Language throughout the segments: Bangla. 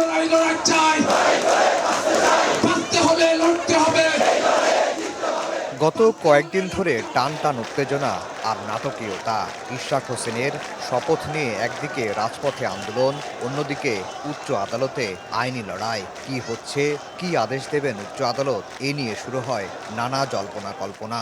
লড়াই চাই, বাঁচতে হবে, লড়তে হবে। গত কয়েকদিন ধরে টান টান উত্তেজনা আর নাটকীয়তা। ইশরাক হোসেনের শপথ নিয়ে একদিকে রাজপথে আন্দোলন, অন্যদিকে উচ্চ আদালতে আইনি লড়াই। কি হচ্ছে, কি আদেশ দেবেন উচ্চ আদালত, এ নিয়ে শুরু হয় নানা জল্পনা কল্পনা।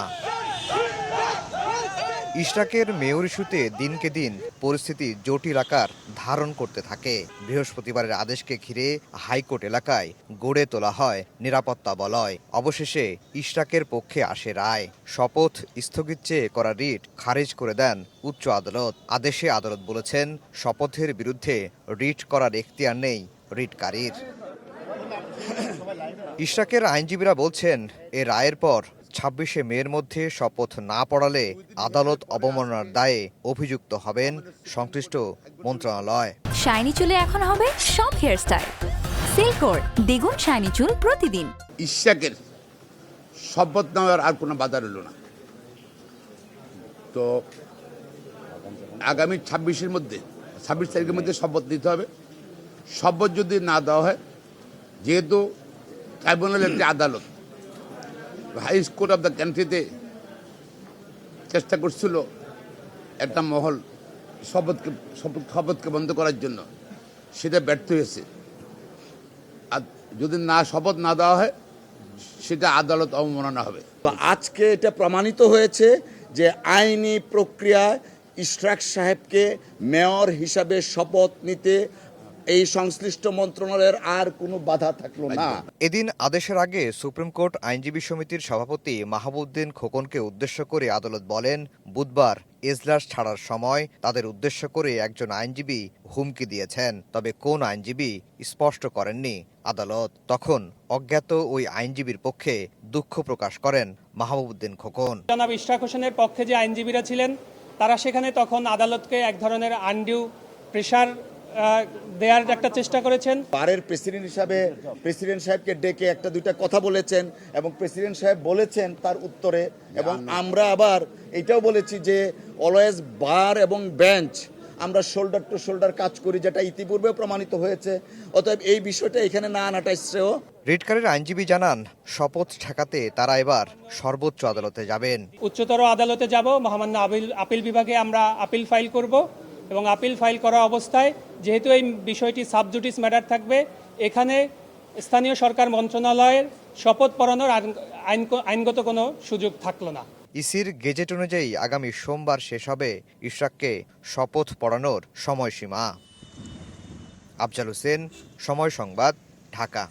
ইশরাকের মেয়র ইস্যুতে দিনকে দিন পরিস্থিতি জটিল আকার ধারণ করতে থাকে। বৃহস্পতিবারের আদেশকে ঘিরে হাইকোর্ট এলাকায় গড়ে তোলা হয় নিরাপত্তা বলয়। অবশেষে ইশরাকের পক্ষে আসে রায়। শপথ স্থগিত চেয়ে করা রিট খারিজ করে দেন উচ্চ আদালত। আদেশে আদালত বলেছেন, শপথের বিরুদ্ধে রিট করার এখতিয়ার নেই রিটকারীর। ইশরাকের আইনজীবীরা বলছেন, এ রায়ের পর ২৬শে মের মধ্যে শপথ না পড়ালে আদালত অবমাননার দায়ে অভিযুক্ত হবেন সংশ্লিষ্ট মন্ত্রণালয়। শাইনি চুলে এখন হবে সব হেয়ারস্টাইল। সিল্কোর দ্বিগুণ শাইনি চুল প্রতিদিন। ইশরাকের শপথ নেওয়ার আর কোনো বাধা রইল না। তো আগামী ২৬ তারিখের মধ্যে শপথ দিতে হবে। শপথ যদি না দেওয়া হয়, যেহেতু ট্রাইব্যুনাল একটি আদালত, হাই কোর্ট অফ দ্য কান্ট্রিতে চেষ্টা করছিল একটা মহল শপথকে বন্ধ করার জন্য, সেটা ব্যর্থ হয়েছে। আর যদি শপথ না দেওয়া হয়, সেটা আদালত অবমাননা হবে। আজকে এটা প্রমাণিত হয়েছে যে আইনি প্রক্রিয়ায় ইশরাক সাহেবকে মেয়র হিসাবে শপথ নিতে এই সংশ্লিষ্ট মন্ত্রণালয়ের আর কোনো বাধা থাকলো না। এদিন আদেশের আগে সুপ্রিম কোর্ট আইনজীবী সমিতির সভাপতি মাহবুবউদ্দিন খোকনকে উদ্দেশ্য করে আদালত বলেন, বুধবার এজলাস ছাড়ার সময় তাদের উদ্দেশ্য করে একজন আইনজীবী হুমকি দিয়েছেন। তবে কোন আইনজীবী স্পষ্ট করেননি আদালত। তখন অজ্ঞাত ওই আইনজীবীর পক্ষে দুঃখ প্রকাশ করেন মাহবুবউদ্দিন খোকন। জনাব ইশরাক হোসেনের পক্ষে যে আইনজীবীরা ছিলেন, তারা সেখানে তখন আদালতকে এক ধরনের আনডিউ প্রেশার দেওয়ার একটা চেষ্টা করেছেন। বারের প্রেসিডেন্ট হিসাবে প্রেসিডেন্ট সাহেবকে ডেকে একটা দুইটা কথা বলেছেন এবং প্রেসিডেন্ট সাহেব বলেছেন তার উত্তরে, এবং আমরা আবার এটাও বলেছি যে অলওয়েজ বার এবং বেঞ্চ আমরা শোল্ডার টু শোল্ডার কাজ করি, যেটা ইতিপূর্বেও প্রমাণিত হয়েছে। অতএব এই বিষয়টা এখানে না আনাটাই শ্রেয়। রিটকারীর আইনজীবী জানান, শপথ ঠেকাতে তারা এবার সর্বোচ্চ আদালতে যাবেন। উচ্চতর আদালতে যাব, মহামান্য আপিল বিভাগে আমরা আপিল ফাইল করব এবং আপিল ফাইল করা অবস্থায় যেহেতু এই বিষয়টি সাবজুডিস ম্যাটার থাকবে, এখানে স্থানীয় সরকার মন্ত্রণালয়ের শপথ পড়ানোর আইনগত কোনো সুযোগ থাকলো না। ইসির গেজেট অনুযায়ী আগামী সোমবার শেষ হবে ইশরাককে শপথ পড়ানোর সময়সীমা। আফজাল হোসেন, সময় সংবাদ, ঢাকা।